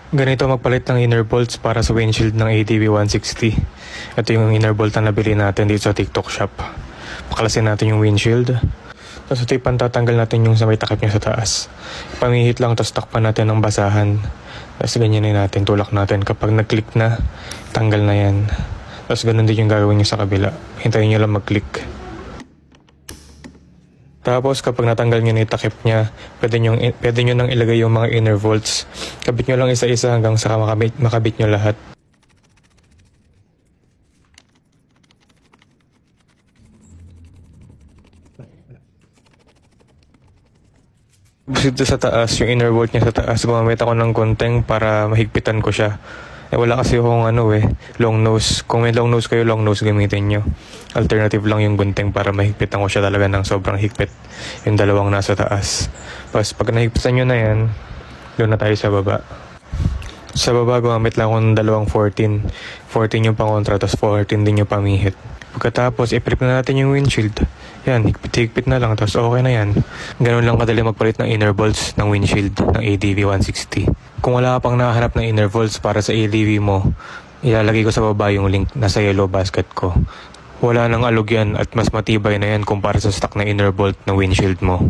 Ganito magpalit ng inner bolts para sa windshield ng ADV 160. Ito yung inner bolt na nabili natin dito sa TikTok shop. Paklasin natin yung windshield. Tapos ito ipantatanggal natin yung sa may takip niya sa taas. Pamihit lang, tapos takpan natin ng basahan. Tapos ganyan natin, tulak natin. Kapag nag-click na, tanggal na yan. Tapos ganun din yung gagawin niyo sa kabila. Hintayin niyo lang mag-click. Tapos kapag natanggal nyo na yung takip niya, pwede nyo nang ilagay yung mga inner bolts. Kabit nyo lang isa-isa hanggang sa makabit nyo lahat. Dito sa taas, yung inner bolt niya sa taas, gumamit ako ng gunting para mahigpitan ko siya. Wala kasi akong long nose. Kung may long nose kayo, long nose gamitin nyo. Alternative lang yung gunting para mahigpitan ko siya talaga ng sobrang higpit. Yung dalawang nasa taas. Tapos pag nahigpitan nyo na yan, doon na tayo sa baba. Sa baba, gumamit lang ako ng dalawang 14. 14 yung pangontra, tapos 14 din yung pamihit. Pagkatapos, i-flip na natin yung windshield. Yan, higpit na lang, tapos okay na yan. Ganun lang kadali magpalit ng inner bolts ng windshield ng ADV 160. Kung wala ka pang nakahanap ng inner bolts para sa ADV mo, ilalagay ko sa baba yung link nasa yellow basket ko. Wala nang alog yan at mas matibay na yan kumpara sa stock na inner bolt ng windshield mo.